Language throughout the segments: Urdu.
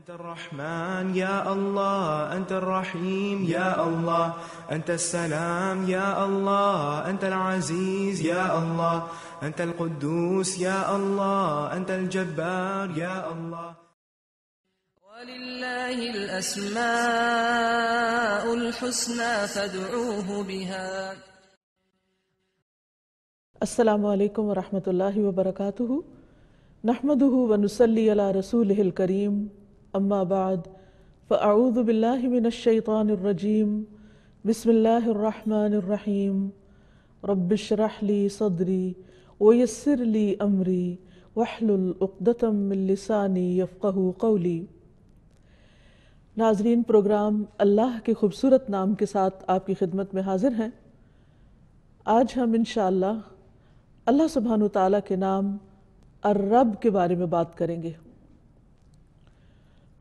أنت الرحمن يا الله، أنت الرحيم يا الله، أنت السلام يا الله، أنت العزيز يا الله، أنت القدوس يا الله، أنت الجبار يا الله. ولله الأسماء الحسنى فادعوه بها. السلام علیکم ورحمۃ اللہ وبرکاتہ، نحمدہ ونصلی علی رسولہ الکریم، اما بعد فاعوذ باللہ من الشیطان الرجیم، بسم اللہ الرحمن الرحیم، رب اشرح لی صدری ویسر لی امری واحلل عقدۃ من لسانی یفقہوا قولی۔ ناظرین، پروگرام اللہ کے خوبصورت نام کے ساتھ آپ کی خدمت میں حاضر ہیں۔ آج ہم انشاءاللہ اللہ سبحانہ وتعالیٰ کے نام الرب کے بارے میں بات کریں گے۔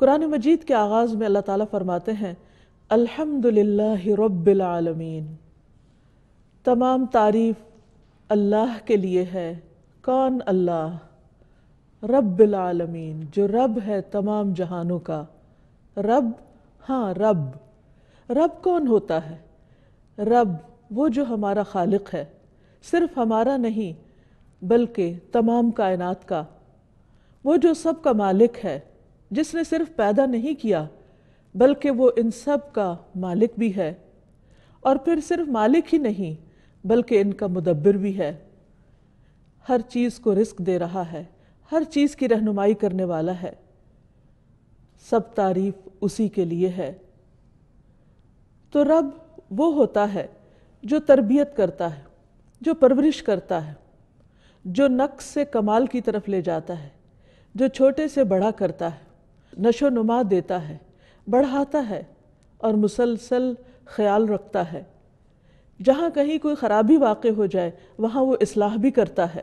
قرآن مجید کے آغاز میں اللہ تعالیٰ فرماتے ہیں الحمدللہ رب العالمین، تمام تعریف اللہ کے لیے ہے۔ کون؟ اللہ، رب العالمین، جو رب ہے تمام جہانوں کا۔ رب، ہاں رب۔ رب کون ہوتا ہے؟ رب وہ جو ہمارا خالق ہے، صرف ہمارا نہیں بلکہ تمام کائنات کا، وہ جو سب کا مالک ہے، جس نے صرف پیدا نہیں کیا بلکہ وہ ان سب کا مالک بھی ہے، اور پھر صرف مالک ہی نہیں بلکہ ان کا مدبر بھی ہے۔ ہر چیز کو رزق دے رہا ہے، ہر چیز کی رہنمائی کرنے والا ہے۔ سب تعریف اسی کے لیے ہے۔ تو رب وہ ہوتا ہے جو تربیت کرتا ہے، جو پرورش کرتا ہے، جو نقص سے کمال کی طرف لے جاتا ہے، جو چھوٹے سے بڑا کرتا ہے، نشو و نما دیتا ہے، بڑھاتا ہے اور مسلسل خیال رکھتا ہے۔ جہاں کہیں کوئی خرابی واقع ہو جائے وہاں وہ اصلاح بھی کرتا ہے۔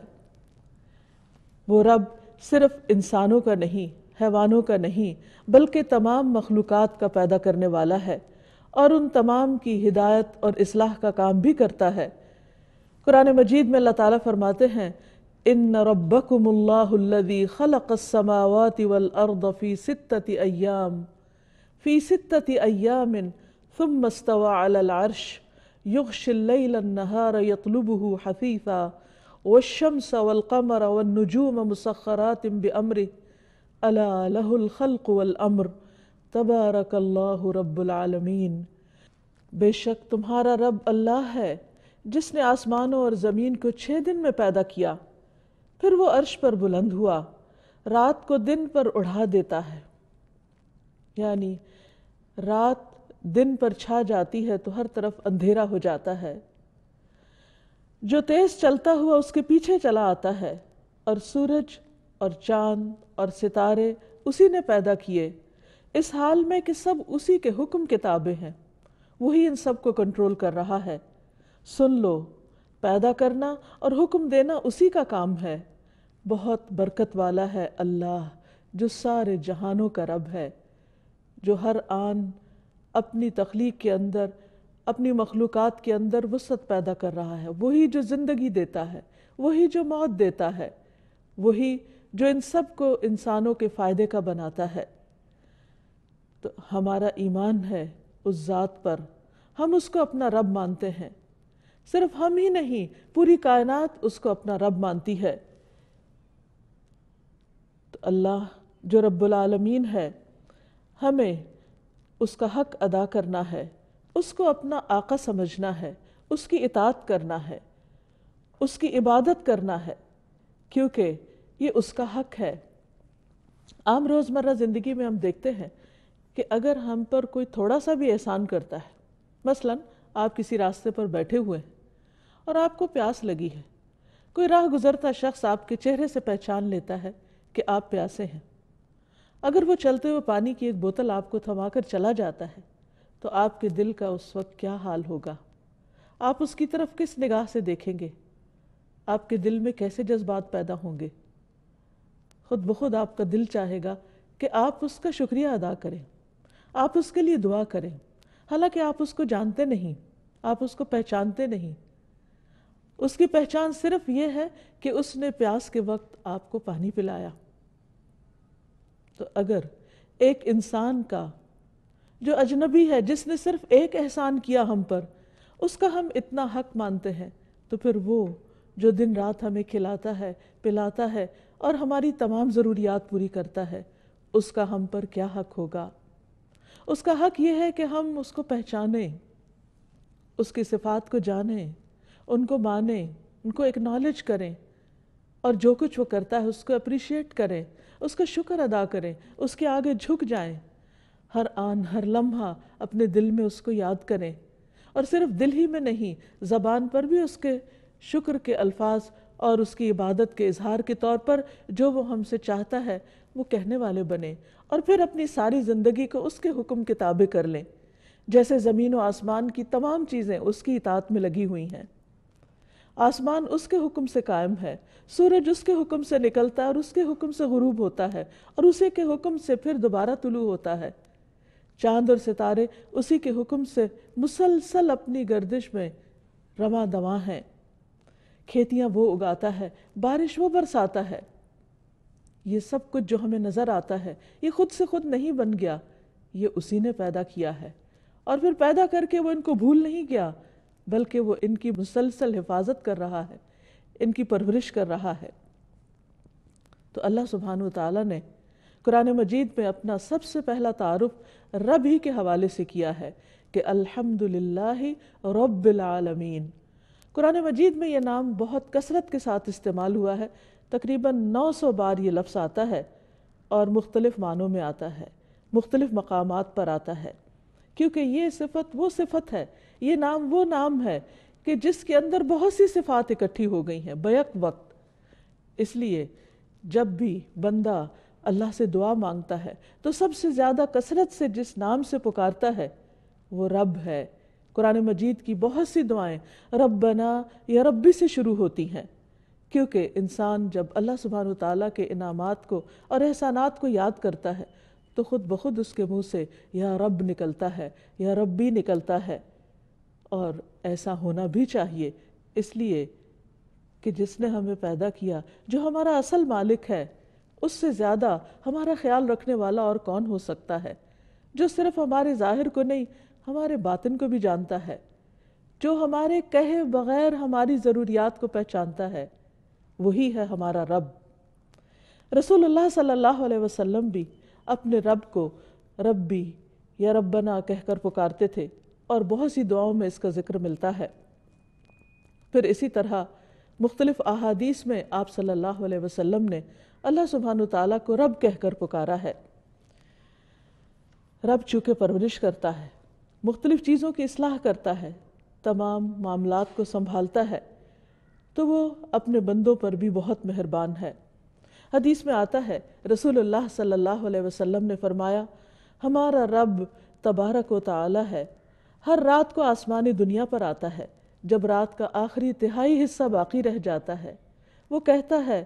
وہ رب صرف انسانوں کا نہیں، حیوانوں کا نہیں بلکہ تمام مخلوقات کا پیدا کرنے والا ہے، اور ان تمام کی ہدایت اور اصلاح کا کام بھی کرتا ہے۔ قرآن مجید میں اللہ تعالیٰ فرماتے ہیں ان ربکم اللہ الذی خلق السماوات والارض فی ستۃ ایام ثم استوى علی العرش یغشی اللیل النہار یطلبہ حثیثا والشمس والقمر والنجوم مسخرات بامرہ الا لہ الخلق والامر تبارک اللہ رب العالمین۔ بے شک تمہارا رب اللہ ہے جس نے آسمانوں اور زمین کو 6 دن میں پیدا کیا، پھر وہ عرش پر بلند ہوا، رات کو دن پر اڑا دیتا ہے، یعنی رات دن پر چھا جاتی ہے تو ہر طرف اندھیرا ہو جاتا ہے۔ جو تیز چلتا ہوا اس کے پیچھے چلا آتا ہے، اور سورج اور چاند اور ستارے اسی نے پیدا کیے، اس حال میں کہ سب اسی کے حکم کے تابع ہیں۔ وہی ان سب کو کنٹرول کر رہا ہے۔ سن لو، پیدا کرنا اور حکم دینا اسی کا کام ہے۔ بہت برکت والا ہے اللہ، جو سارے جہانوں کا رب ہے، جو ہر آن اپنی تخلیق کے اندر، اپنی مخلوقات کے اندر وسعت پیدا کر رہا ہے۔ وہی جو زندگی دیتا ہے، وہی جو موت دیتا ہے، وہی جو ان سب کو انسانوں کے فائدے کا بناتا ہے۔ تو ہمارا ایمان ہے اس ذات پر، ہم اس کو اپنا رب مانتے ہیں۔ صرف ہم ہی نہیں، پوری کائنات اس کو اپنا رب مانتی ہے۔ تو اللہ جو رب العالمین ہے، ہمیں اس کا حق ادا کرنا ہے، اس کو اپنا آقا سمجھنا ہے، اس کی اطاعت کرنا ہے، اس کی عبادت کرنا ہے، کیونکہ یہ اس کا حق ہے۔ عام روزمرہ زندگی میں ہم دیکھتے ہیں کہ اگر ہم پر کوئی تھوڑا سا بھی احسان کرتا ہے، مثلاً آپ کسی راستے پر بیٹھے ہوئے ہیں اور آپ کو پیاس لگی ہے، کوئی راہ گزرتا شخص آپ کے چہرے سے پہچان لیتا ہے کہ آپ پیاسے ہیں، اگر وہ چلتے ہوئے پانی کی ایک بوتل آپ کو تھما کر چلا جاتا ہے تو آپ کے دل کا اس وقت کیا حال ہوگا؟ آپ اس کی طرف کس نگاہ سے دیکھیں گے؟ آپ کے دل میں کیسے جذبات پیدا ہوں گے؟ خود بخود آپ کا دل چاہے گا کہ آپ اس کا شکریہ ادا کریں، آپ اس کے لیے دعا کریں، حالانکہ آپ اس کو جانتے نہیں، آپ اس کو پہچانتے نہیں۔ اس کی پہچان صرف یہ ہے کہ اس نے پیاس کے وقت آپ کو پانی پلایا۔ تو اگر ایک انسان کا جو اجنبی ہے، جس نے صرف ایک احسان کیا ہم پر، اس کا ہم اتنا حق مانتے ہیں، تو پھر وہ جو دن رات ہمیں کھلاتا ہے، پلاتا ہے اور ہماری تمام ضروریات پوری کرتا ہے، اس کا ہم پر کیا حق ہوگا؟ اس کا حق یہ ہے کہ ہم اس کو پہچانیں، اس کی صفات کو جانیں، ان کو مانیں، ان کو اکنالج کریں، اور جو کچھ وہ کرتا ہے اس کو اپریشیٹ کریں، اس کا شکر ادا کریں، اس کے آگے جھک جائیں، ہر آن ہر لمحہ اپنے دل میں اس کو یاد کریں، اور صرف دل ہی میں نہیں، زبان پر بھی اس کے شکر کے الفاظ اور اس کی عبادت کے اظہار کے طور پر جو وہ ہم سے چاہتا ہے وہ کہنے والے بنیں، اور پھر اپنی ساری زندگی کو اس کے حکم کے تابع کر لیں، جیسے زمین و آسمان کی تمام چیزیں اس کی اطاعت میں لگی ہوئی ہیں۔ آسمان اس کے حکم سے قائم ہے، سورج اس کے حکم سے نکلتا ہے اور اس کے حکم سے غروب ہوتا ہے، اور اسی کے حکم سے پھر دوبارہ طلوع ہوتا ہے، چاند اور ستارے اسی کے حکم سے مسلسل اپنی گردش میں رواں دواں ہیں، کھیتیاں وہ اگاتا ہے، بارش وہ برساتا ہے۔ یہ سب کچھ جو ہمیں نظر آتا ہے یہ خود سے خود نہیں بن گیا، یہ اسی نے پیدا کیا ہے، اور پھر پیدا کر کے وہ ان کو بھول نہیں گیا، بلکہ وہ ان کی مسلسل حفاظت کر رہا ہے، ان کی پرورش کر رہا ہے۔ تو اللہ سبحانہ وتعالیٰ نے قرآن مجید میں اپنا سب سے پہلا تعارف رب ہی کے حوالے سے کیا ہے کہ الحمدللہ رب العالمین۔ قرآن مجید میں یہ نام بہت کثرت کے ساتھ استعمال ہوا ہے، تقریباً 900 بار یہ لفظ آتا ہے، اور مختلف معنوں میں آتا ہے، مختلف مقامات پر آتا ہے، کیونکہ یہ صفت وہ صفت ہے، یہ نام وہ نام ہے کہ جس کے اندر بہت سی صفات اکٹھی ہو گئی ہیں بیک وقت۔ اس لیے جب بھی بندہ اللہ سے دعا مانگتا ہے تو سب سے زیادہ کثرت سے جس نام سے پکارتا ہے وہ رب ہے۔ قرآن مجید کی بہت سی دعائیں ربنا یا ربی سے شروع ہوتی ہیں، کیونکہ انسان جب اللہ سبحانہ وتعالیٰ کے انعامات کو اور احسانات کو یاد کرتا ہے تو خود بخود اس کے منہ سے یا رب نکلتا ہے، یا ربی نکلتا ہے، اور ایسا ہونا بھی چاہیے، اس لیے کہ جس نے ہمیں پیدا کیا، جو ہمارا اصل مالک ہے، اس سے زیادہ ہمارا خیال رکھنے والا اور کون ہو سکتا ہے، جو صرف ہمارے ظاہر کو نہیں ہمارے باطن کو بھی جانتا ہے، جو ہمارے کہے بغیر ہماری ضروریات کو پہچانتا ہے، وہی ہے ہمارا رب۔ رسول اللہ صلی اللہ علیہ وسلم بھی اپنے رب کو ربی یا ربنا کہہ کر پکارتے تھے، اور بہت سی دعاؤں میں اس کا ذکر ملتا ہے۔ پھر اسی طرح مختلف احادیث میں آپ صلی اللہ علیہ وسلم نے اللہ سبحانہ تعالیٰ کو رب کہہ کر پکارا ہے۔ رب چونکہ پرورش کرتا ہے، مختلف چیزوں کی اصلاح کرتا ہے، تمام معاملات کو سنبھالتا ہے، تو وہ اپنے بندوں پر بھی بہت مہربان ہے۔ حدیث میں آتا ہے رسول اللہ صلی اللہ علیہ وسلم نے فرمایا، ہمارا رب تبارک و تعالی ہے، ہر رات کو آسمانی دنیا پر آتا ہے، جب رات کا آخری تہائی حصہ باقی رہ جاتا ہے، وہ کہتا ہے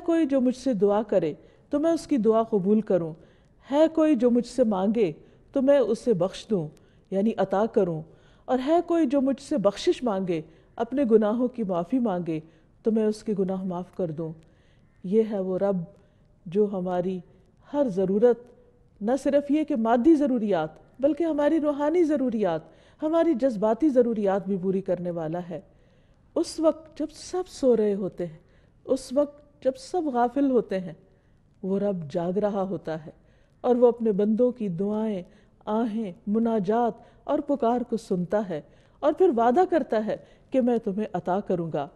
کوئی جو مجھ سے دعا کرے تو میں اس کی دعا قبول کروں، ہے کوئی جو مجھ سے مانگے تو میں اسے بخش دوں یعنی عطا کروں، اور ہے کوئی جو مجھ سے بخشش مانگے، اپنے گناہوں کی معافی مانگے تو میں اس کے گناہ معاف کر دوں۔ یہ ہے وہ رب جو ہماری ہر ضرورت، نہ صرف یہ کہ مادی ضروریات بلکہ ہماری روحانی ضروریات، ہماری جذباتی ضروریات بھی پوری کرنے والا ہے۔ اس وقت جب سب سو رہے ہوتے ہیں، اس وقت جب سب غافل ہوتے ہیں، وہ رب جاگ رہا ہوتا ہے، اور وہ اپنے بندوں کی دعائیں، آہیں، مناجات اور پکار کو سنتا ہے، اور پھر وعدہ کرتا ہے کہ میں تمہیں عطا کروں گا۔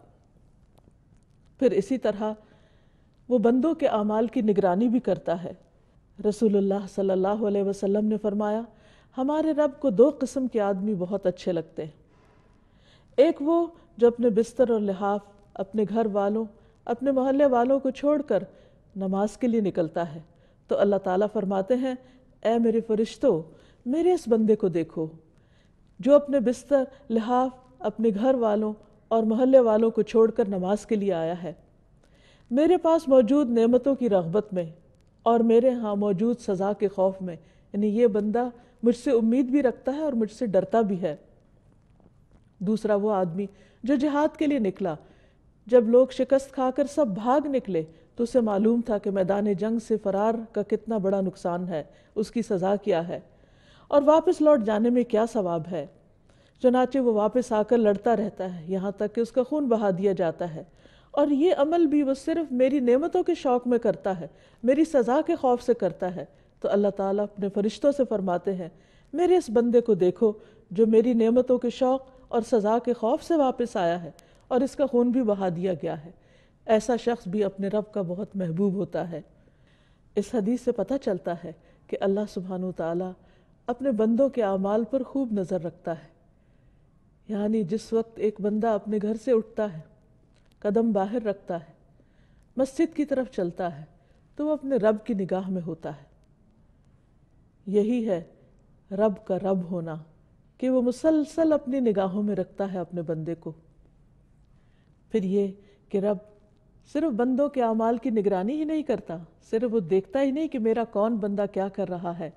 پھر اسی طرح وہ بندوں کے اعمال کی نگرانی بھی کرتا ہے۔ رسول اللہ صلی اللہ علیہ وسلم نے فرمایا، ہمارے رب کو 2 قسم کے آدمی بہت اچھے لگتے ہیں، ایک وہ جو اپنے بستر اور لحاف، اپنے گھر والوں، اپنے محلے والوں کو چھوڑ کر نماز کے لیے نکلتا ہے، تو اللہ تعالیٰ فرماتے ہیں، اے میرے فرشتوں، میرے اس بندے کو دیکھو جو اپنے بستر، لحاف، اپنے گھر والوں اور محلے والوں کو چھوڑ کر نماز کے لیے آیا ہے، میرے پاس موجود نعمتوں کی رغبت میں اور میرے ہاں موجود سزا کے خوف میں، یعنی یہ بندہ مجھ سے امید بھی رکھتا ہے اور مجھ سے ڈرتا بھی ہے۔ دوسرا وہ آدمی جو جہاد کے لیے نکلا، جب لوگ شکست کھا کر سب بھاگ نکلے تو اسے معلوم تھا کہ میدان جنگ سے فرار کا کتنا بڑا نقصان ہے، اس کی سزا کیا ہے اور واپس لوٹ جانے میں کیا ثواب ہے۔ چنانچہ وہ واپس آ کر لڑتا رہتا ہے یہاں تک کہ اس کا خون بہا دیا جاتا ہے، اور یہ عمل بھی وہ صرف میری نعمتوں کے شوق میں کرتا ہے، میری سزا کے خوف سے کرتا ہے۔ تو اللہ تعالیٰ اپنے فرشتوں سے فرماتے ہیں، میرے اس بندے کو دیکھو جو میری نعمتوں کے شوق اور سزا کے خوف سے واپس آیا ہے اور اس کا خون بھی بہا دیا گیا ہے۔ ایسا شخص بھی اپنے رب کا بہت محبوب ہوتا ہے۔ اس حدیث سے پتہ چلتا ہے کہ اللہ سبحانہ وتعالیٰ اپنے بندوں کے اعمال پر خوب نظر رکھتا ہے۔ یعنی جس وقت ایک بندہ اپنے گھر سے اٹھتا ہے، قدم باہر رکھتا ہے، مسجد کی طرف چلتا ہے، تو وہ اپنے رب کی نگاہ میں ہوتا ہے۔ یہی ہے رب کا رب ہونا، کہ وہ مسلسل اپنی نگاہوں میں رکھتا ہے اپنے بندے کو۔ پھر یہ کہ رب صرف بندوں کے اعمال کی نگرانی ہی نہیں کرتا، صرف وہ دیکھتا ہی نہیں کہ میرا کون بندہ کیا کر رہا ہے،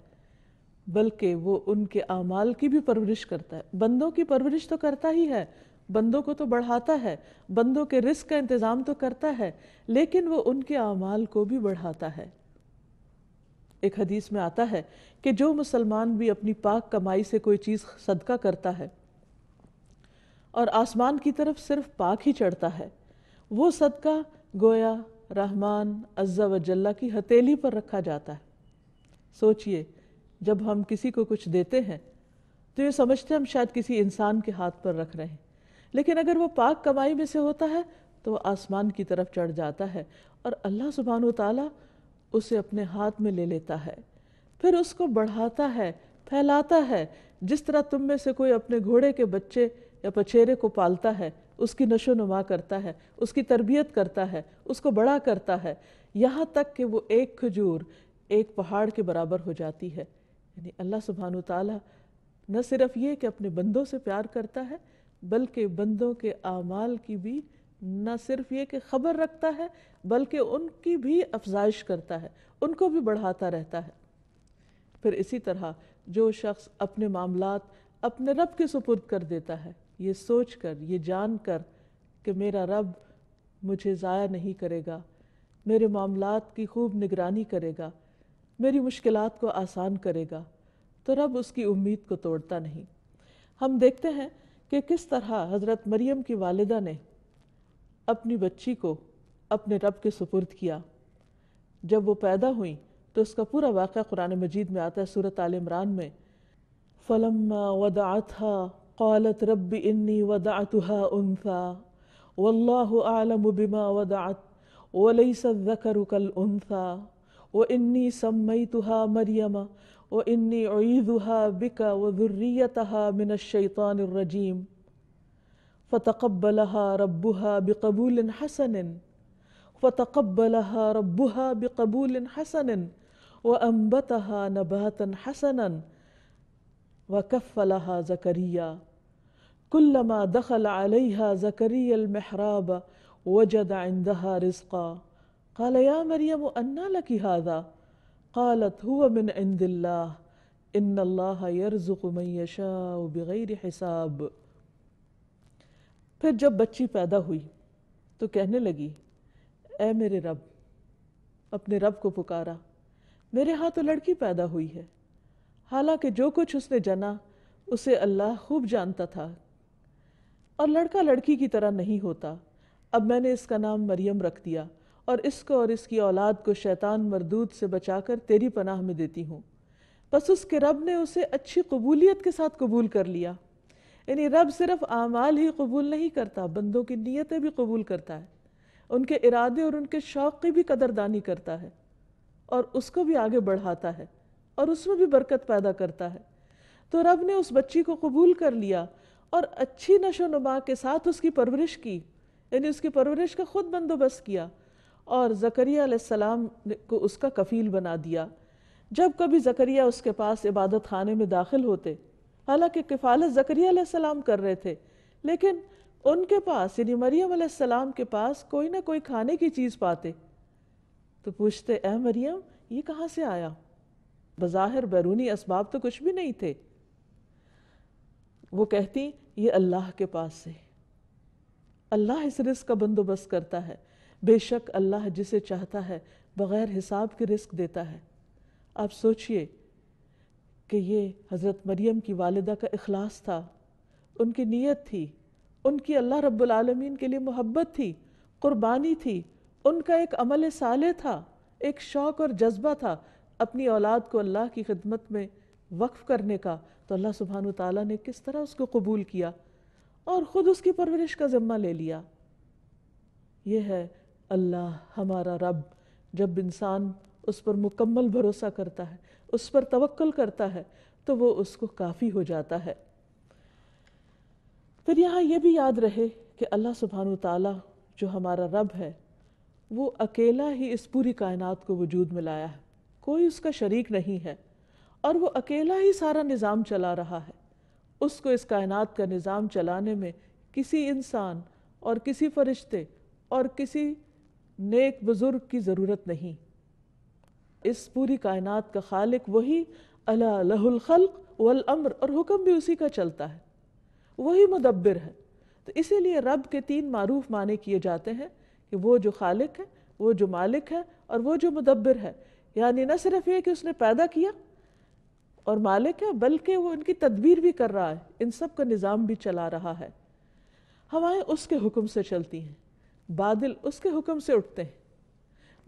بلکہ وہ ان کے اعمال کی بھی پرورش کرتا ہے۔ بندوں کی پرورش تو کرتا ہی ہے، بندوں کو تو بڑھاتا ہے، بندوں کے رزق کا انتظام تو کرتا ہے، لیکن وہ ان کے اعمال کو بھی بڑھاتا ہے۔ ایک حدیث میں آتا ہے کہ جو مسلمان بھی اپنی پاک کمائی سے کوئی چیز صدقہ کرتا ہے اور آسمان کی طرف صرف پاک ہی چڑھتا ہے، وہ صدقہ گویا رحمان عز و جل کی ہتھیلی پر رکھا جاتا ہے۔ سوچئے جب ہم کسی کو کچھ دیتے ہیں تو یہ سمجھتے ہیں ہم شاید کسی انسان کے ہاتھ پر رکھ رہے ہیں، لیکن اگر وہ پاک کمائی میں سے ہوتا ہے تو وہ آسمان کی طرف چڑھ جاتا ہے اور اللہ سبحانہ وتعالیٰ اسے اپنے ہاتھ میں لے لیتا ہے، پھر اس کو بڑھاتا ہے، پھیلاتا ہے۔ جس طرح تم میں سے کوئی اپنے گھوڑے کے بچے یا پچھیرے کو پالتا ہے، اس کی نشو نما کرتا ہے، اس کی تربیت کرتا ہے، اس کو بڑا کرتا ہے، یہاں تک کہ وہ ایک کھجور ایک پہاڑ کے برابر ہو جاتی ہے۔ یعنی اللہ سبحانہ وتعالیٰ نہ صرف یہ کہ اپنے بندوں سے پیار کرتا ہے، بلکہ بندوں کے اعمال کی بھی نہ صرف یہ کہ خبر رکھتا ہے، بلکہ ان کی بھی افزائش کرتا ہے، ان کو بھی بڑھاتا رہتا ہے۔ پھر اسی طرح جو شخص اپنے معاملات اپنے رب کے سپرد کر دیتا ہے، یہ سوچ کر، یہ جان کر کہ میرا رب مجھے ضائع نہیں کرے گا، میرے معاملات کی خوب نگرانی کرے گا، میری مشکلات کو آسان کرے گا، تو رب اس کی امید کو توڑتا نہیں۔ ہم دیکھتے ہیں کہ کس طرح حضرت مریم کی والدہ نے اپنی بچی کو اپنے رب کے سپرد کیا۔ جب وہ پیدا ہوئی تو اس کا پورا واقعہ قرآن مجید میں آتا ہے، سورۃ آل عمران میں۔ فَلَمَّا وَضَعَتْهَا قَالَتْ رَبِّ إِنِّي وَضَعْتُهَا أُنثَىٰ وَاللَّهُ أَعْلَمُ بِمَا وَضَعَتْ وَلَيْسَ الذَّكَرُ كَالْأُنثَىٰ وَإِنِّي سَمَّيْتُهَا مَرْيَمَ وَإِنِّي أُعِيذُهَا بِكَ وَذُرِّيَّتَهَا مِنَ الشَّيْطَانِ الرَّجِيمِ فَتَقَبَّلَهَا رَبُّهَا بِقَبُولٍ حَسَنٍ وَأَنبَتَهَا نَبَاتًا حَسَنًا وَكَفَّلَهَا زَكَرِيَّا كُلَّمَا دَخَلَ عَلَيْهَا زَكَرِيَّا الْمِحْرَابَ وَجَدَ عِندَهَا رِزْقًا قَالَ يَا مَرْيَمُ أَنَّىٰ لَكِ هَٰذَا قالت هو من عند اللہ ان اللہ یرزق من یشاء بغیر حساب۔ پھر جب بچی پیدا ہوئی تو کہنے لگی، اے میرے رب، اپنے رب کو پکارا، میرے ہاں تو لڑکی پیدا ہوئی ہے، حالانکہ جو کچھ اس نے جنا اسے اللہ خوب جانتا تھا، اور لڑکا لڑکی کی طرح نہیں ہوتا۔ اب میں نے اس کا نام مریم رکھ دیا، اور اس کو اور اس کی اولاد کو شیطان مردود سے بچا کر تیری پناہ میں دیتی ہوں۔ بس اس کے رب نے اسے اچھی قبولیت کے ساتھ قبول کر لیا۔ یعنی رب صرف اعمال ہی قبول نہیں کرتا، بندوں کی نیتیں بھی قبول کرتا ہے، ان کے ارادے اور ان کے شوق کی بھی قدردانی کرتا ہے، اور اس کو بھی آگے بڑھاتا ہے، اور اس میں بھی برکت پیدا کرتا ہے۔ تو رب نے اس بچی کو قبول کر لیا اور اچھی نشو نما کے ساتھ اس کی پرورش کی، یعنی اس کی پرورش کا خود بندوبست کیا، اور زکریا علیہ السلام کو اس کا کفیل بنا دیا۔ جب کبھی زکریا اس کے پاس عبادت خانے میں داخل ہوتے، حالانکہ کفالت زکریا علیہ السلام کر رہے تھے، لیکن ان کے پاس یعنی مریم علیہ السلام کے پاس کوئی نہ کوئی کھانے کی چیز پاتے تو پوچھتے، اے مریم یہ کہاں سے آیا؟ بظاہر بیرونی اسباب تو کچھ بھی نہیں تھے۔ وہ کہتی، یہ اللہ کے پاس سے، اللہ اس رزق کا بندوبست کرتا ہے۔ بے شک اللہ جسے چاہتا ہے بغیر حساب کے رزق دیتا ہے۔ آپ سوچئے کہ یہ حضرت مریم کی والدہ کا اخلاص تھا، ان کی نیت تھی، ان کی اللہ رب العالمین کے لیے محبت تھی، قربانی تھی، ان کا ایک عمل صالح تھا، ایک شوق اور جذبہ تھا اپنی اولاد کو اللہ کی خدمت میں وقف کرنے کا، تو اللہ سبحانہ وتعالیٰ نے کس طرح اس کو قبول کیا اور خود اس کی پرورش کا ذمہ لے لیا۔ یہ ہے اللہ ہمارا رب۔ جب انسان اس پر مکمل بھروسہ کرتا ہے، اس پر توکل کرتا ہے، تو وہ اس کو کافی ہو جاتا ہے۔ پھر یہاں یہ بھی یاد رہے کہ اللہ سبحانہ وتعالیٰ جو ہمارا رب ہے وہ اکیلا ہی اس پوری کائنات کو وجود میں لایا ہے، کوئی اس کا شریک نہیں ہے، اور وہ اکیلا ہی سارا نظام چلا رہا ہے۔ اس کو اس کائنات کا نظام چلانے میں کسی انسان اور کسی فرشتے اور کسی نیک بزرگ کی ضرورت نہیں۔ اس پوری کائنات کا خالق وہی، الا لہ الخلق والامر، اور حکم بھی اسی کا چلتا ہے، وہی مدبر ہے۔ تو اسی لیے رب کے 3 معروف معنی کیے جاتے ہیں کہ وہ جو خالق ہے، وہ جو مالک ہے، اور وہ جو مدبر ہے۔ یعنی نہ صرف یہ کہ اس نے پیدا کیا اور مالک ہے، بلکہ وہ ان کی تدبیر بھی کر رہا ہے، ان سب کا نظام بھی چلا رہا ہے۔ ہوائیں اس کے حکم سے چلتی ہیں، بادل اس کے حکم سے اٹھتے ہیں،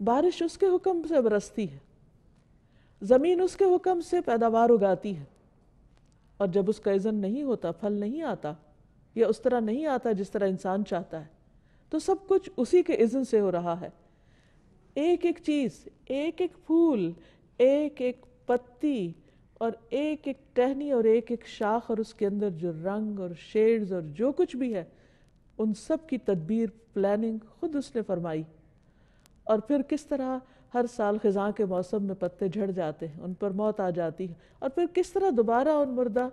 بارش اس کے حکم سے برستی ہے، زمین اس کے حکم سے پیداوار اگاتی ہے، اور جب اس کا اذن نہیں ہوتا، پھل نہیں آتا، یا اس طرح نہیں آتا جس طرح انسان چاہتا ہے، تو سب کچھ اسی کے اذن سے ہو رہا ہے۔ ایک ایک چیز، ایک ایک پھول، ایک ایک پتی، اور ایک ایک ٹہنی، اور ایک ایک شاخ، اور اس کے اندر جو رنگ اور شیڈز اور جو کچھ بھی ہے، ان سب کی تدبیر، پلاننگ خود اس نے فرمائی۔ اور پھر کس طرح ہر سال خزاں کے موسم میں پتے جھڑ جاتے ہیں، ان پر موت آ جاتی ہے، اور پھر کس طرح دوبارہ ان مردہ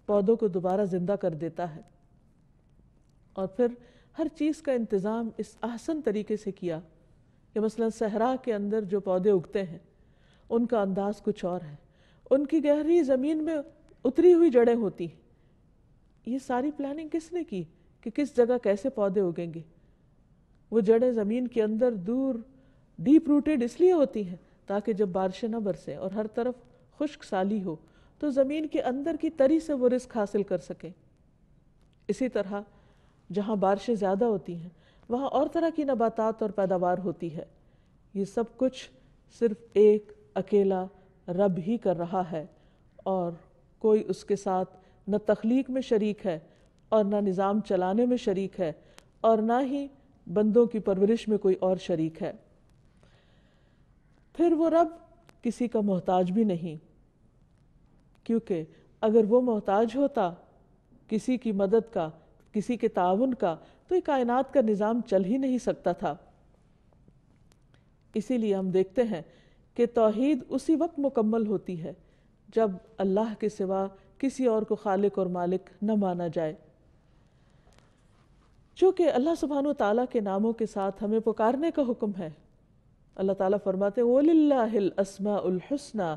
پودوں کو دوبارہ زندہ کر دیتا ہے، اور پھر ہر چیز کا انتظام اس احسن طریقے سے کیا کہ مثلا صحرا کے اندر جو پودے اگتے ہیں ان کا انداز کچھ اور ہے، ان کی گہری زمین میں اتری ہوئی جڑیں ہوتی ہیں۔ یہ ساری پلاننگ کس نے کی کہ کس جگہ کیسے پودے اگیں گے؟ وہ جڑیں زمین کے اندر دور ڈیپ روٹیڈ اس لیے ہوتی ہیں تاکہ جب بارشیں نہ برسیں اور ہر طرف خشک سالی ہو تو زمین کے اندر کی تری سے وہ رزق حاصل کر سکیں۔ اسی طرح جہاں بارشیں زیادہ ہوتی ہیں وہاں اور طرح کی نباتات اور پیداوار ہوتی ہے۔ یہ سب کچھ صرف ایک اکیلا رب ہی کر رہا ہے، اور کوئی اس کے ساتھ نہ تخلیق میں شریک ہے اور نہ نظام چلانے میں شریک ہے، اور نہ ہی بندوں کی پرورش میں کوئی اور شریک ہے۔ پھر وہ رب کسی کا محتاج بھی نہیں، کیونکہ اگر وہ محتاج ہوتا کسی کی مدد کا، کسی کے تعاون کا، تو یہ کائنات کا نظام چل ہی نہیں سکتا تھا۔ اسی لیے ہم دیکھتے ہیں کہ توحید اسی وقت مکمل ہوتی ہے جب اللہ کے سوا کسی اور کو خالق اور مالک نہ مانا جائے۔ چونکہ اللہ سبحانہ وتعالیٰ کے ناموں کے ساتھ ہمیں پکارنے کا حکم ہے۔ اللہ تعالیٰ فرماتے ہیں وَلِلَّهِ الْأَسْمَاءُ الْحُسْنَى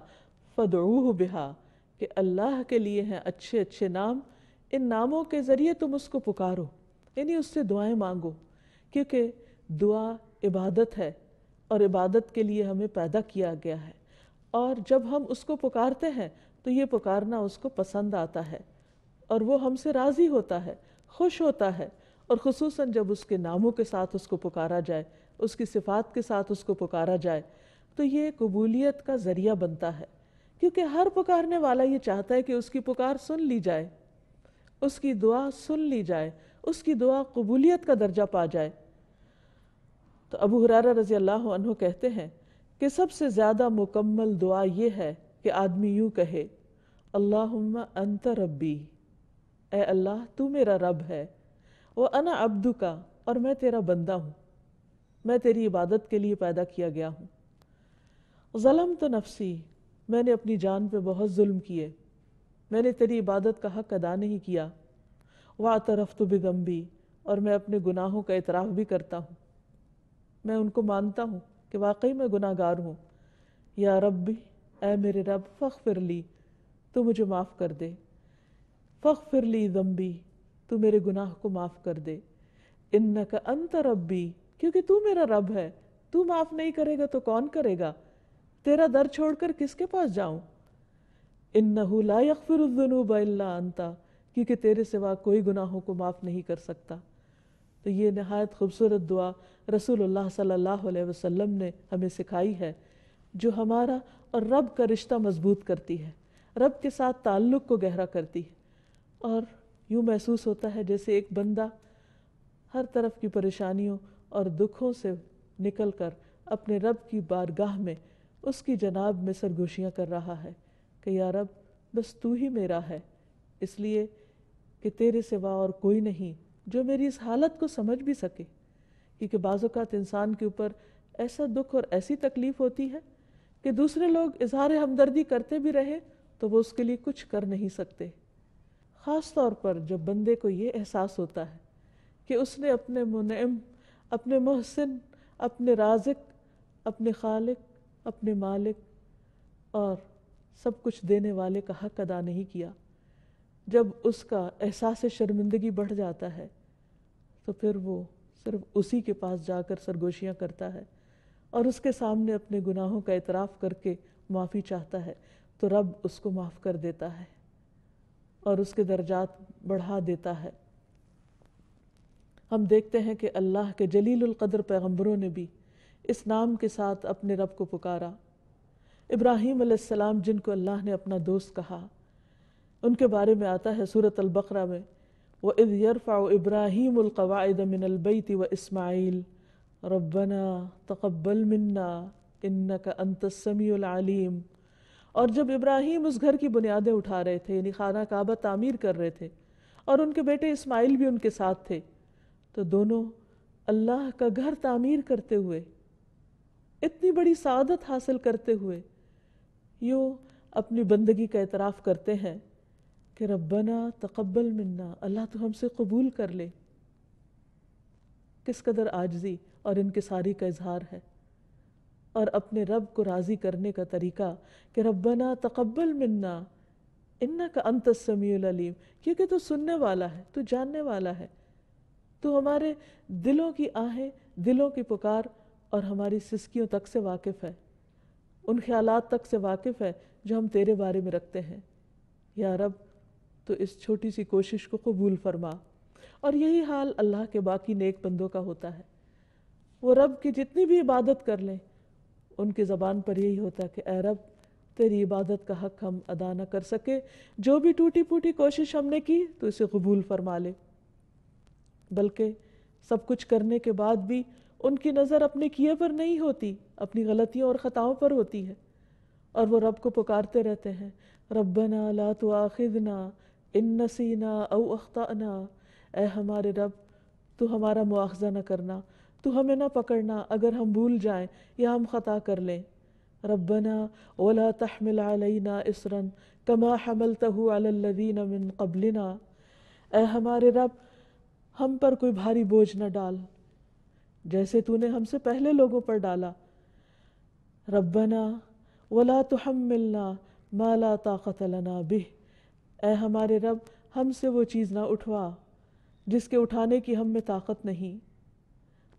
فَادْعُوهُ بِهَا، کہ اللہ کے لیے ہیں اچھے اچھے نام، ان ناموں کے ذریعے تم اس کو پکارو، یعنی اس سے دعائیں مانگو، کیونکہ دعا عبادت ہے، اور عبادت کے لیے ہمیں پیدا کیا گیا ہے، اور جب ہم اس کو پکارتے ہیں تو یہ پکارنا اس کو پسند آتا ہے، اور وہ ہم سے راضی ہوتا ہے، خوش ہوتا ہے، اور خصوصاً جب اس کے ناموں کے ساتھ اس کو پکارا جائے، اس کی صفات کے ساتھ اس کو پکارا جائے، تو یہ قبولیت کا ذریعہ بنتا ہے، کیونکہ ہر پکارنے والا یہ چاہتا ہے کہ اس کی پکار سن لی جائے، اس کی دعا سن لی جائے، اس کی دعا قبولیت کا درجہ پا جائے۔ تو ابو ہریرہ رضی اللہ عنہ کہتے ہیں کہ سب سے زیادہ مکمل دعا یہ ہے کہ آدمی یوں کہے اللہم انت ربی، اے اللہ تو میرا رب ہے، وَأَنَا عَبْدُكَ، اور میں تیرا بندہ ہوں، میں تیری عبادت کے لیے پیدا کیا گیا ہوں۔ ظلمت نفسی، میں نے اپنی جان پہ بہت ظلم کیے، میں نے تیری عبادت کا حق ادا نہیں کیا۔ وَاعْتَرَفْتُ بِذَنْبِي، اور میں اپنے گناہوں کا اعتراف بھی کرتا ہوں، میں ان کو مانتا ہوں کہ واقعی میں گناہ گار ہوں۔ یا ربی، اے میرے رب، فاغفر لی، تو مجھے معاف کر دے، فاغفر لی ذنبی، تو میرے گناہ کو معاف کر دے، انک انت ربی، کیونکہ تو میرا رب ہے، تو معاف نہیں کرے گا تو کون کرے گا؟ تیرا در چھوڑ کر کس کے پاس جاؤں؟ انہ لا یغفر الذنوب الا انت، کیونکہ تیرے سوا کوئی گناہوں کو معاف نہیں کر سکتا۔ تو یہ نہایت خوبصورت دعا رسول اللہ صلی اللہ علیہ وسلم نے ہمیں سکھائی ہے، جو ہمارا اور رب کا رشتہ مضبوط کرتی ہے، رب کے ساتھ تعلق کو گہرا کرتی ہے، اور یوں محسوس ہوتا ہے جیسے ایک بندہ ہر طرف کی پریشانیوں اور دکھوں سے نکل کر اپنے رب کی بارگاہ میں اس کی جناب میں سرگوشیاں کر رہا ہے کہ یا رب بس تو ہی میرا ہے، اس لیے کہ تیرے سوا اور کوئی نہیں جو میری اس حالت کو سمجھ بھی سکے۔ کیونکہ بعض اوقات انسان کے اوپر ایسا دکھ اور ایسی تکلیف ہوتی ہے کہ دوسرے لوگ اظہار ہمدردی کرتے بھی رہے تو وہ اس کے لیے کچھ کر نہیں سکتے، خاص طور پر جب بندے کو یہ احساس ہوتا ہے کہ اس نے اپنے منعم، اپنے محسن، اپنے رازق، اپنے خالق، اپنے مالک اور سب کچھ دینے والے کا حق ادا نہیں کیا۔ جب اس کا احساس شرمندگی بڑھ جاتا ہے تو پھر وہ صرف اسی کے پاس جا کر سرگوشیاں کرتا ہے اور اس کے سامنے اپنے گناہوں کا اعتراف کر کے معافی چاہتا ہے، تو رب اس کو معاف کر دیتا ہے اور اس کے درجات بڑھا دیتا ہے۔ ہم دیکھتے ہیں کہ اللہ کے جلیل القدر پیغمبروں نے بھی اس نام کے ساتھ اپنے رب کو پکارا۔ ابراہیم علیہ السلام جن کو اللہ نے اپنا دوست کہا، ان کے بارے میں آتا ہے سورۃ البقرہ میں وَإِذْ يَرْفَعُ إِبْرَاهِيمُ الْقَوَاعِدَ مِنَ الْبَيْتِ وَإِسْمَاعِيلُ رَبَّنَا تَقَبَّلْ مِنَّا إِنَّكَ أَنْتَ السَّمِيعُ الْعَلِيمُ۔ اور جب ابراہیم اس گھر کی بنیادیں اٹھا رہے تھے، یعنی خانہ کعبہ تعمیر کر رہے تھے، اور ان کے بیٹے اسماعیل بھی ان کے ساتھ تھے، تو دونوں اللہ کا گھر تعمیر کرتے ہوئے، اتنی بڑی سعادت حاصل کرتے ہوئے یوں اپنی بندگی کا اعتراف کرتے ہیں کہ ربنا تقبل منا، اللہ تو ہم سے قبول کر لے۔ کس قدر عاجزی اور انکساری کا اظہار ہے، اور اپنے رب کو راضی کرنے کا طریقہ کہ ربنا تقبل منا انک انت السمیع العلیم، کیونکہ تو سننے والا ہے، تو جاننے والا ہے، تو ہمارے دلوں کی آہیں، دلوں کی پکار اور ہماری سسکیوں تک سے واقف ہے، ان خیالات تک سے واقف ہے جو ہم تیرے بارے میں رکھتے ہیں۔ یا رب تو اس چھوٹی سی کوشش کو قبول فرما۔ اور یہی حال اللہ کے باقی نیک بندوں کا ہوتا ہے، وہ رب کی جتنی بھی عبادت کر لیں ان کی زبان پر یہی ہوتا ہے کہ اے رب تیری عبادت کا حق ہم ادا نہ کر سکے، جو بھی ٹوٹی پھوٹی کوشش ہم نے کی تو اسے قبول فرما لے۔ بلکہ سب کچھ کرنے کے بعد بھی ان کی نظر اپنے کیے پر نہیں ہوتی، اپنی غلطیوں اور خطاؤں پر ہوتی ہے، اور وہ رب کو پکارتے رہتے ہیں ربنا لا تؤاخذنا ان نسینا او اخطأنا، اے ہمارے رب تو ہمارا مواخذہ نہ کرنا، تو ہمیں نہ پکڑنا اگر ہم بھول جائیں یا ہم خطا کر لیں۔ ربنا ولا تحمل علینا اصرا کما حملته علی الذین من قبلنا، اے ہمارے رب ہم پر کوئی بھاری بوجھ نہ ڈال جیسے تو نے ہم سے پہلے لوگوں پر ڈالا۔ ربنا ولا تحملنا ما لا طاقت لنا بہ، اے ہمارے رب ہم سے وہ چیز نہ اٹھوا جس کے اٹھانے کی ہم میں طاقت نہیں۔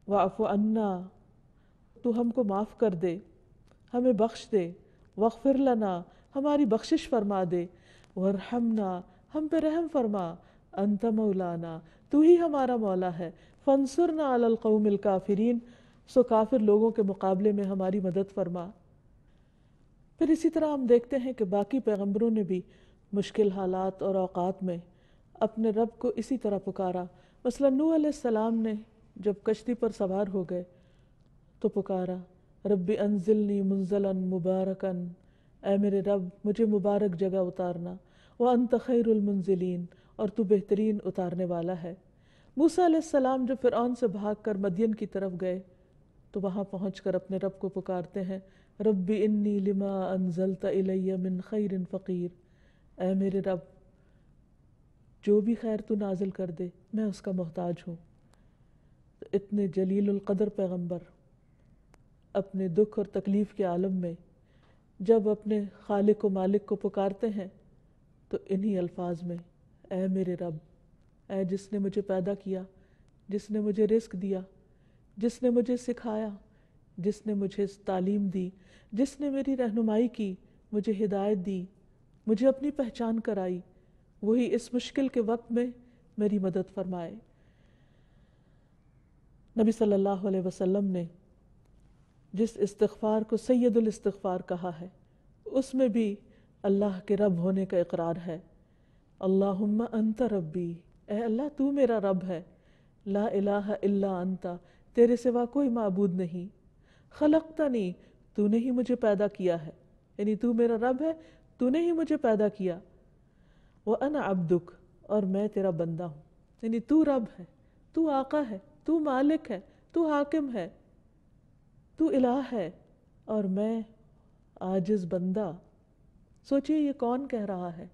واعف عنا، تو ہم کو معاف کر دے، ہمیں بخش دے۔ واغفر لنا، ہماری بخشش فرما دے۔ وارحمنا، ہم پہ رحم فرما۔ انت مولانا، تو ہی ہمارا مولا ہے۔ فانصرنا علی القوم الکافرین، سو کافر لوگوں کے مقابلے میں ہماری مدد فرما۔ پھر اسی طرح ہم دیکھتے ہیں کہ باقی پیغمبروں نے بھی مشکل حالات اور اوقات میں اپنے رب کو اسی طرح پکارا۔ مثلا نوح علیہ السلام نے جب کشتی پر سوار ہو گئے تو پکارا رب انزلنی منزلا مبارکا، اے میرے رب مجھے مبارک جگہ اتارنا۔ وانت خیر المنزلین، اور تو بہترین اتارنے والا ہے۔ موسیٰ علیہ السلام جب فرعون سے بھاگ کر مدین کی طرف گئے تو وہاں پہنچ کر اپنے رب کو پکارتے ہیں رب انی لما انزلت الی من خیر فقیر، اے میرے رب جو بھی خیر تو نازل کر دے میں اس کا محتاج ہوں۔ تو اتنے جلیل القدر پیغمبر اپنے دکھ اور تکلیف کے عالم میں جب اپنے خالق و مالک کو پکارتے ہیں تو انہی الفاظ میں اے میرے رب، اے جس نے مجھے پیدا کیا، جس نے مجھے رزق دیا، جس نے مجھے سکھایا، جس نے مجھے تعلیم دی، جس نے میری رہنمائی کی، مجھے ہدایت دی، مجھے اپنی پہچان کرائی، وہی اس مشکل کے وقت میں میری مدد فرمائے۔ نبی صلی اللہ علیہ وسلم نے جس استغفار کو سید الاستغفار کہا ہے، اس میں بھی اللہ کے رب ہونے کا اقرار ہے۔ اللہم انت ربی، اے اللہ تو میرا رب ہے، لا الہ الا انت، تیرے سوا کوئی معبود نہیں، خلقتنی، تو نے ہی مجھے پیدا کیا ہے، یعنی تو میرا رب ہے، تو نے ہی مجھے پیدا کیا، وَأَنَا عَبْدُكَ، اور میں تیرا بندہ ہوں، یعنی تو رب ہے، تو آقا ہے، تو مالک ہے، تو حاکم ہے، تو الہ ہے، اور میں عاجز بندہ۔ سوچئے یہ کون کہہ رہا ہے؟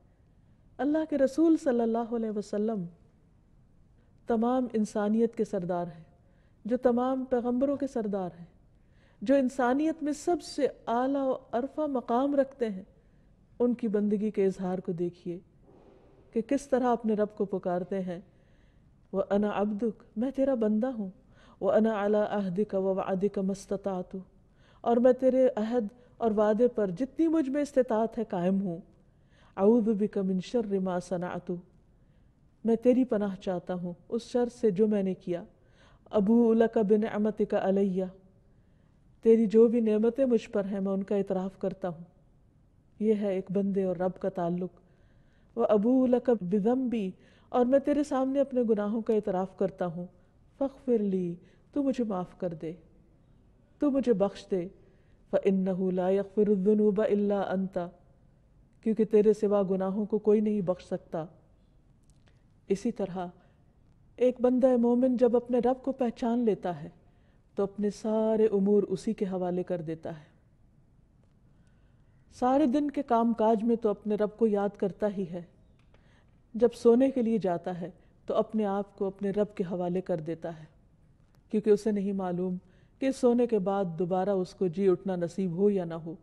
اللہ کے رسول صلی اللہ علیہ وسلم تمام انسانیت کے سردار ہیں، جو تمام پیغمبروں کے سردار ہیں، جو انسانیت میں سب سے اعلیٰ و عرفہ مقام رکھتے ہیں، ان کی بندگی کے اظہار کو دیکھیے کہ کس طرح اپنے رب کو پکارتے ہیں۔ وَأَنَا عَبْدُكَ، میں تیرا بندہ ہوں، وَأَنَا عَلَىٰ عَهْدِكَ وَوَعْدِكَ مَا اسْتَطَعْتُ، اور میں تیرے عہد اور وعدے پر جتنی مجھ میں استطاعت ہے قائم ہوں۔ اعوذ بک من شر ما صنعت، میں تیری پناہ چاہتا ہوں اس شر سے جو میں نے کیا۔ ابوء لک بنعمتک علیہ، تیری جو بھی نعمتیں مجھ پر ہیں میں ان کا اعتراف کرتا ہوں۔ یہ ہے ایک بندے اور رب کا تعلق۔ وابوء لک بذنبی، اور میں تیرے سامنے اپنے گناہوں کا اعتراف کرتا ہوں۔ فاغفر لی، تو مجھے معاف کر دے، تو مجھے بخش دے۔ فإنہ لا یغفر الذنوب الا انت، کیونکہ تیرے سوا گناہوں کو کوئی نہیں بخش سکتا۔ اسی طرح ایک بندہ مومن جب اپنے رب کو پہچان لیتا ہے تو اپنے سارے امور اسی کے حوالے کر دیتا ہے۔ سارے دن کے کام کاج میں تو اپنے رب کو یاد کرتا ہی ہے، جب سونے کے لیے جاتا ہے تو اپنے آپ کو اپنے رب کے حوالے کر دیتا ہے، کیونکہ اسے نہیں معلوم کہ سونے کے بعد دوبارہ اس کو جی اٹھنا نصیب ہو یا نہ ہو،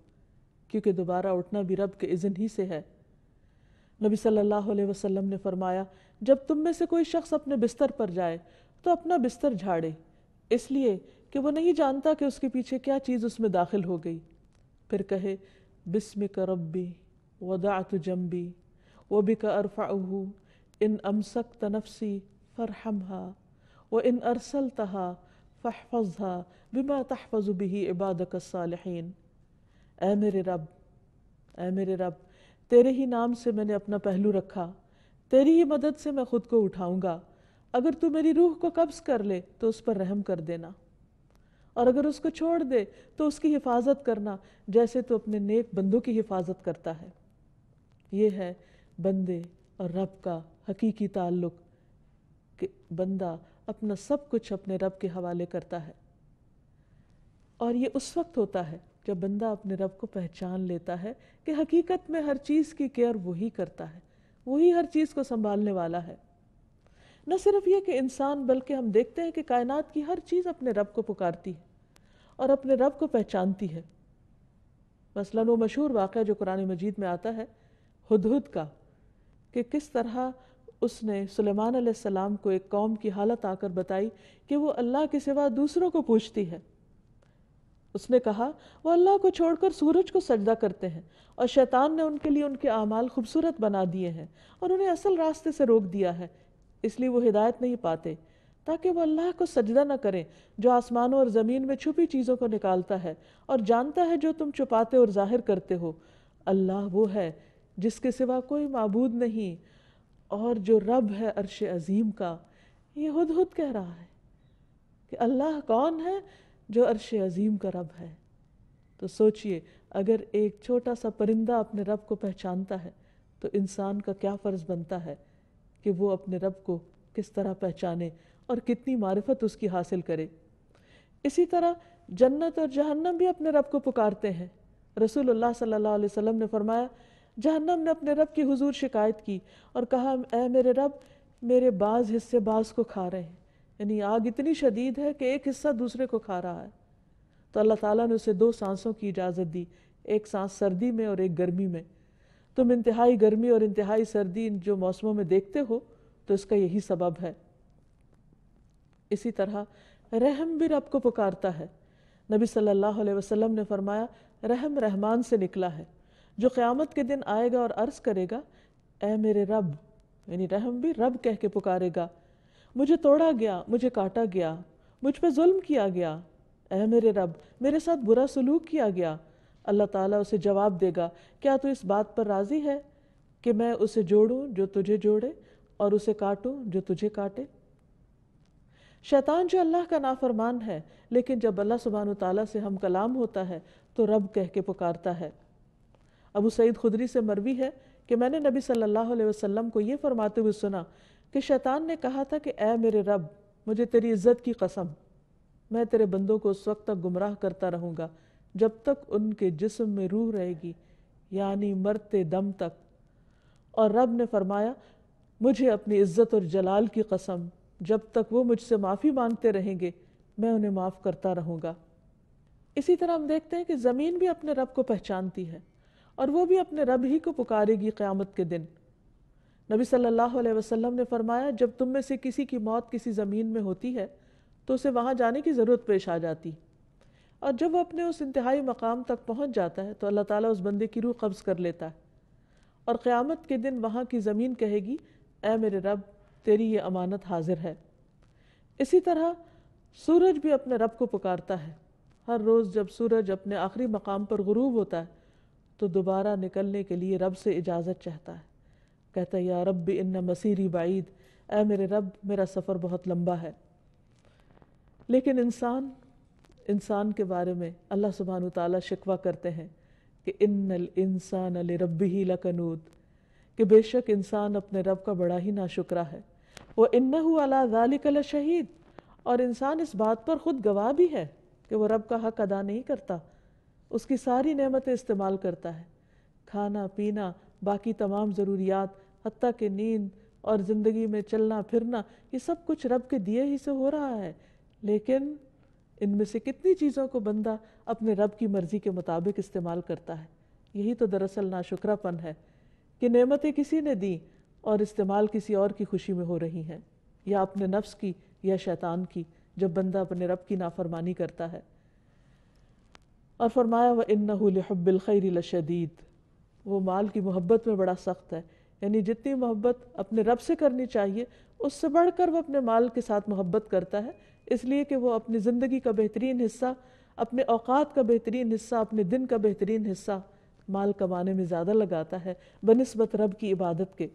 کیونکہ دوبارہ اٹھنا بھی رب کے اذن ہی سے ہے۔ نبی صلی اللہ علیہ وسلم نے فرمایا، جب تم میں سے کوئی شخص اپنے بستر پر جائے تو اپنا بستر جھاڑے، اس لیے کہ وہ نہیں جانتا کہ اس کے پیچھے کیا چیز اس میں داخل ہو گئی، پھر کہے بسمک ربی وضعت جنبی وبک ارفعہ ان امسکت نفسی فارحمها وان ارسلتها فاحفظها بما تحفظ به عبادك الصالحین۔ اے میرے رب، اے میرے رب، تیرے ہی نام سے میں نے اپنا پہلو رکھا، تیری ہی مدد سے میں خود کو اٹھاؤں گا۔ اگر تو میری روح کو قبض کر لے تو اس پر رحم کر دینا، اور اگر اس کو چھوڑ دے تو اس کی حفاظت کرنا جیسے تو اپنے نیک بندوں کی حفاظت کرتا ہے۔ یہ ہے بندے اور رب کا حقیقی تعلق، کہ بندہ اپنا سب کچھ اپنے رب کے حوالے کرتا ہے۔ اور یہ اس وقت ہوتا ہے جب بندہ اپنے رب کو پہچان لیتا ہے کہ حقیقت میں ہر چیز کی کیئر وہی کرتا ہے، وہی ہر چیز کو سنبھالنے والا ہے۔ نہ صرف یہ کہ انسان، بلکہ ہم دیکھتے ہیں کہ کائنات کی ہر چیز اپنے رب کو پکارتی ہے اور اپنے رب کو پہچانتی ہے۔ مثلاً وہ مشہور واقعہ جو قرآن مجید میں آتا ہے ہدہد کا، کہ کس طرح اس نے سلیمان علیہ السلام کو ایک قوم کی حالت آ کر بتائی کہ وہ اللہ کے سوا دوسروں کو پوجتی ہے۔ اس نے کہا وہ اللہ کو چھوڑ کر سورج کو سجدہ کرتے ہیں، اور شیطان نے ان کے لیے ان کے اعمال خوبصورت بنا دیے ہیں اور انہیں اصل راستے سے روک دیا ہے، اس لیے وہ ہدایت نہیں پاتے، تاکہ وہ اللہ کو سجدہ نہ کریں جو آسمانوں اور زمین میں چھپی چیزوں کو نکالتا ہے اور جانتا ہے جو تم چھپاتے اور ظاہر کرتے ہو۔ اللہ وہ ہے جس کے سوا کوئی معبود نہیں، اور جو رب ہے عرش عظیم کا۔ یہ ہدہد کہہ رہا ہے کہ اللہ کون ہے جو عرش عظیم کا رب ہے۔ تو سوچئے اگر ایک چھوٹا سا پرندہ اپنے رب کو پہچانتا ہے تو انسان کا کیا فرض بنتا ہے کہ وہ اپنے رب کو کس طرح پہچانے اور کتنی معرفت اس کی حاصل کرے۔ اسی طرح جنت اور جہنم بھی اپنے رب کو پکارتے ہیں۔ رسول اللہ صلی اللہ علیہ وسلم نے فرمایا، جہنم نے اپنے رب کی حضور شکایت کی اور کہا، اے میرے رب، میرے بعض حصے بعض کو کھا رہے ہیں، یعنی آگ اتنی شدید ہے کہ ایک حصہ دوسرے کو کھا رہا ہے۔ تو اللہ تعالیٰ نے اسے 2 سانسوں کی اجازت دی، ایک سانس سردی میں اور ایک گرمی میں۔ تم انتہائی گرمی اور انتہائی سردی جو موسموں میں دیکھتے ہو تو اس کا یہی سبب ہے۔ اسی طرح رحم بھی رب کو پکارتا ہے۔ نبی صلی اللہ علیہ وسلم نے فرمایا رحم رحمان سے نکلا ہے، جو قیامت کے دن آئے گا اور عرض کرے گا اے میرے رب، یعنی رحم بھی رب کہہ کے پکارے گا، مجھے توڑا گیا، مجھے کاٹا گیا، مجھ پہ ظلم کیا گیا، اے میرے رب میرے ساتھ برا سلوک کیا گیا۔ اللہ تعالیٰ اسے جواب دے گا کیا تو اس بات پر راضی ہے کہ میں اسے جوڑوں جو تجھے جوڑے اور اسے کاٹوں جو تجھے کاٹے؟ شیطان جو اللہ کا نافرمان ہے، لیکن جب اللہ سبحانہ وتعالیٰ سے ہم کلام ہوتا ہے تو رب کہہ کے پکارتا ہے۔ ابو سعید خدری سے مروی ہے کہ میں نے نبی صلی اللہ علیہ وسلم کو یہ فرماتے ہوئے سنا کہ شیطان نے کہا تھا کہ اے میرے رب، مجھے تیری عزت کی قسم، میں تیرے بندوں کو اس وقت تک گمراہ کرتا رہوں گا جب تک ان کے جسم میں روح رہے گی، یعنی مرتے دم تک۔ اور رب نے فرمایا مجھے اپنی عزت اور جلال کی قسم، جب تک وہ مجھ سے معافی مانگتے رہیں گے میں انہیں معاف کرتا رہوں گا۔ اسی طرح ہم دیکھتے ہیں کہ زمین بھی اپنے رب کو پہچانتی ہے اور وہ بھی اپنے رب ہی کو پکارے گی قیامت کے دن۔ نبی صلی اللہ علیہ وسلم نے فرمایا جب تم میں سے کسی کی موت کسی زمین میں ہوتی ہے تو اسے وہاں جانے کی ضرورت پیش آ جاتی، اور جب وہ اپنے اس انتہائی مقام تک پہنچ جاتا ہے تو اللہ تعالیٰ اس بندے کی روح قبض کر لیتا ہے، اور قیامت کے دن وہاں کی زمین کہے گی اے میرے رب تیری یہ امانت حاضر ہے۔ اسی طرح سورج بھی اپنے رب کو پکارتا ہے۔ ہر روز جب سورج اپنے آخری مقام پر غروب ہوتا ہے تو دوبارہ نکلنے کے لیے رب سے اجازت چاہتا ہے، کہتا ہے یا رب ان مسیری بعید، اے میرے رب میرا سفر بہت لمبا ہے۔ لیکن انسان کے بارے میں اللہ سبحانہ وتعالیٰ شکوہ کرتے ہیں کہ ان الانسان لربہ لکنود، کہ بے شک انسان اپنے رب کا بڑا ہی ناشکرا ہے۔ وَإِنَّهُ عَلَى ذَلِكَ لَشَهِيدٌ، اور انسان اس بات پر خود گواہ بھی ہے کہ وہ رب کا حق ادا نہیں کرتا، اس کی ساری نعمتیں استعمال کرتا ہے، کھانا پینا، باقی تمام ضروریات، حتیٰ کہ نیند اور زندگی میں چلنا پھرنا، یہ سب کچھ رب کے دیے ہی سے ہو رہا ہے، لیکن ان میں سے کتنی چیزوں کو بندہ اپنے رب کی مرضی کے مطابق استعمال کرتا ہے۔ یہی تو دراصل ناشکرا پن ہے کہ نعمتیں کسی نے دی اور استعمال کسی اور کی خوشی میں ہو رہی ہیں، یا اپنے نفس کی یا شیطان کی، جب بندہ اپنے رب کی نافرمانی کرتا ہے۔ اور فرمایا وَإِنَّهُ لِحُبِّ الْخَيْرِ لَشَدِيدٌ، وہ مال کی محبت میں بڑا سخت ہے، یعنی جتنی محبت اپنے رب سے کرنی چاہیے اس سے بڑھ کر وہ اپنے مال کے ساتھ محبت کرتا ہے، اس لیے کہ وہ اپنی زندگی کا بہترین حصہ، اپنے اوقات کا بہترین حصہ، اپنے دن کا بہترین حصہ مال کمانے میں زیادہ لگاتا ہے بنسبت رب کی عبادت کے۔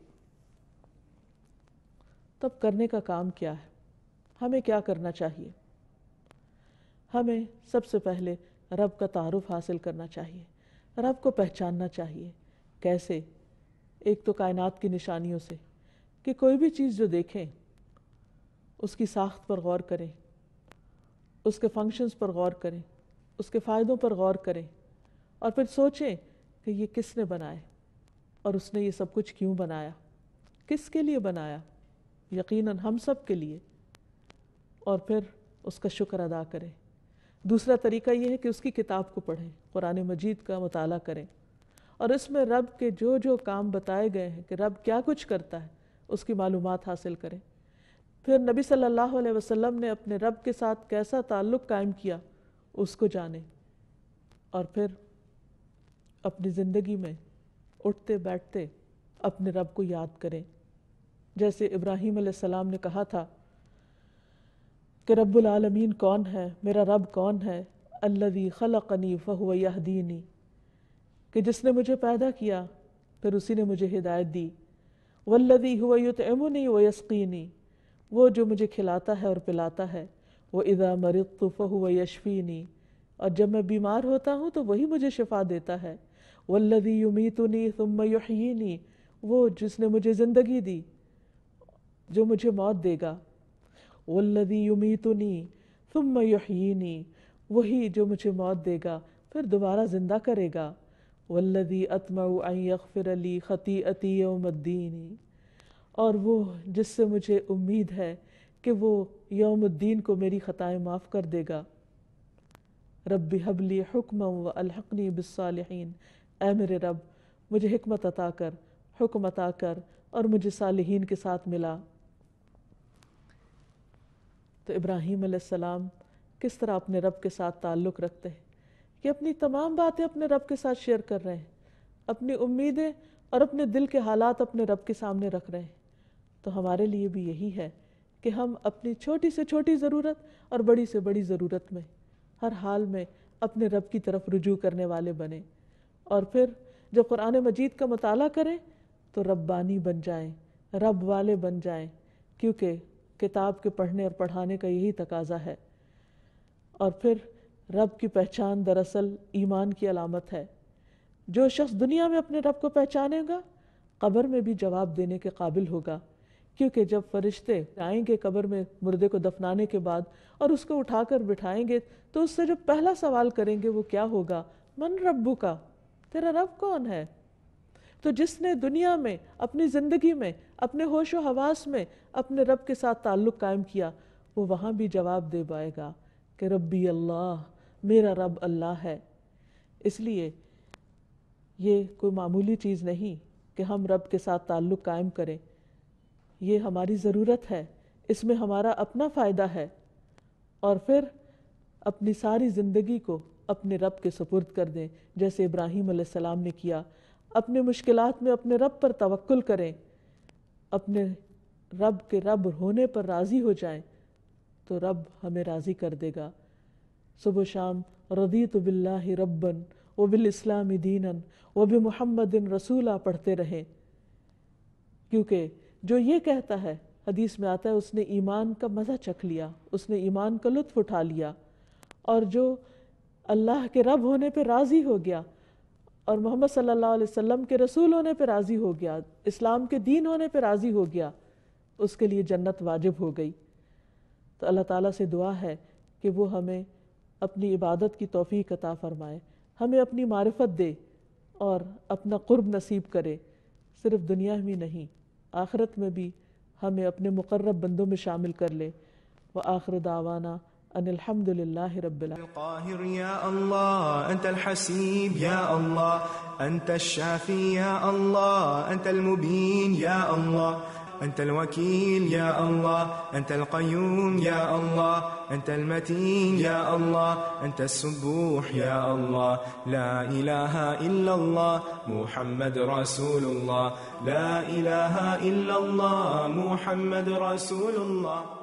تب کرنے کا کام کیا ہے؟ ہمیں کیا کرنا چاہیے؟ ہمیں سب سے پہلے رب کا تعارف حاصل کرنا چاہیے، رب کو پہچاننا چاہیے۔ کیسے؟ ایک تو کائنات کی نشانیوں سے، کہ کوئی بھی چیز جو دیکھیں اس کی ساخت پر غور کریں، اس کے فنکشنز پر غور کریں، اس کے فائدوں پر غور کریں، اور پھر سوچیں کہ یہ کس نے بنائے اور اس نے یہ سب کچھ کیوں بنایا، کس کے لیے بنایا؟ یقیناً ہم سب کے لیے، اور پھر اس کا شکر ادا کریں۔ دوسرا طریقہ یہ ہے کہ اس کی کتاب کو پڑھیں، قرآن مجید کا مطالعہ کریں، اور اس میں رب کے جو جو کام بتائے گئے ہیں کہ رب کیا کچھ کرتا ہے اس کی معلومات حاصل کریں۔ پھر نبی صلی اللہ علیہ وسلم نے اپنے رب کے ساتھ کیسا تعلق قائم کیا اس کو جانیں، اور پھر اپنی زندگی میں اٹھتے بیٹھتے اپنے رب کو یاد کریں۔ جیسے ابراہیم علیہ السلام نے کہا تھا کہ رب العالمین کون ہے، میرا رب کون ہے؟ الذی خلقنی فہو یہدینی، کہ جس نے مجھے پیدا کیا پھر اسی نے مجھے ہدایت دی۔ والذی هو یطعمنی ویسقینی، وہ جو مجھے کھلاتا ہے اور پلاتا ہے۔ وَإِذَا مَرِضْتُ فَهُوَ يَشْفِينِي، اور جب میں بیمار ہوتا ہوں تو وہی مجھے شفا دیتا ہے۔ وَالَّذِي يُمِيتُنِي ثُمَّ يُحْيِينِي، وہ جس نے مجھے زندگی دی جو مجھے موت دے گا۔ وَالَّذِي يُمِيتُنِي ثُمَّ يُحْيِينِي، وہی جو مجھے موت دے گا پھر دوبارہ زندہ کرے گا۔ وَالَّذِي أَطْمَعُ أَن يَغْفِرَ لِي خَطِيئَتِي يَوْمَ الدِّينِ، اور وہ جس سے مجھے امید ہے کہ وہ یوم الدین کو میری خطائیں معاف کر دے گا۔ رب ہب لی حکما والحقنی بالصالحین، اے میرے رب مجھے حکمت عطا کر، حکم عطا کر اور مجھے صالحین کے ساتھ ملا۔ تو ابراہیم علیہ السلام کس طرح اپنے رب کے ساتھ تعلق رکھتے ہیں کہ اپنی تمام باتیں اپنے رب کے ساتھ شیئر کر رہے ہیں، اپنی امیدیں اور اپنے دل کے حالات اپنے رب کے سامنے رکھ رہے ہیں۔ تو ہمارے لیے بھی یہی ہے کہ ہم اپنی چھوٹی سے چھوٹی ضرورت اور بڑی سے بڑی ضرورت میں ہر حال میں اپنے رب کی طرف رجوع کرنے والے بنیں، اور پھر جب قرآن مجید کا مطالعہ کریں تو ربانی بن جائیں، رب والے بن جائیں، کیونکہ کتاب کے پڑھنے اور پڑھانے کا یہی تقاضا ہے۔ اور پھر رب کی پہچان دراصل ایمان کی علامت ہے۔ جو شخص دنیا میں اپنے رب کو پہچانے گا قبر میں بھی جواب دینے کے قابل ہوگا، کیونکہ جب فرشتے آئیں گے قبر میں مردے کو دفنانے کے بعد اور اس کو اٹھا کر بٹھائیں گے تو اس سے جو پہلا سوال کریں گے وہ کیا ہوگا؟ من ربک، تیرا رب کون ہے؟ تو جس نے دنیا میں اپنی زندگی میں اپنے ہوش و حواس میں اپنے رب کے ساتھ تعلق قائم کیا وہ وہاں بھی جواب دے پائے گا کہ ربی اللہ، میرا رب اللہ ہے۔ اس لیے یہ کوئی معمولی چیز نہیں کہ ہم رب کے ساتھ تعلق قائم کریں، یہ ہماری ضرورت ہے، اس میں ہمارا اپنا فائدہ ہے، اور پھر اپنی ساری زندگی کو اپنے رب کے سپرد کر دیں جیسے ابراہیم علیہ السلام نے کیا۔ اپنے مشکلات میں اپنے رب پر توکل کریں، اپنے رب کے رب ہونے پر راضی ہو جائیں تو رب ہمیں راضی کر دے گا۔ صبح و شام رضیت باللہ ربا وبالاسلام دینا وبمحمد رسولا پڑھتے رہیں، کیونکہ جو یہ کہتا ہے، حدیث میں آتا ہے، اس نے ایمان کا مزہ چکھ لیا، اس نے ایمان کا لطف اٹھا لیا، اور جو اللہ کے رب ہونے پہ راضی ہو گیا اور محمد صلی اللہ علیہ وسلم کے رسول ہونے پہ راضی ہو گیا، اسلام کے دین ہونے پہ راضی ہو گیا، اس کے لیے جنت واجب ہو گئی۔ تو اللہ تعالیٰ سے دعا ہے کہ وہ ہمیں اپنی عبادت کی توفیق عطا فرمائے، ہمیں اپنی معرفت دے اور اپنا قرب نصیب کرے، صرف دنیا میں نہیں آخرت میں بھی ہمیں اپنے مقرب بندوں میں شامل کر لے۔ وآخر دعوانا ان الحمد للہ رب العالمین۔ القاهر يا الله، أنت الحسيب يا الله، أنت الشافي يا الله، أنت المبين يا الله، أنت الوكيل يا الله، أنت القيوم يا الله، أنت المتين يا الله، أنت السبوح يا الله، لا إله إلا الله محمد رسول الله، لا إله إلا الله محمد رسول الله۔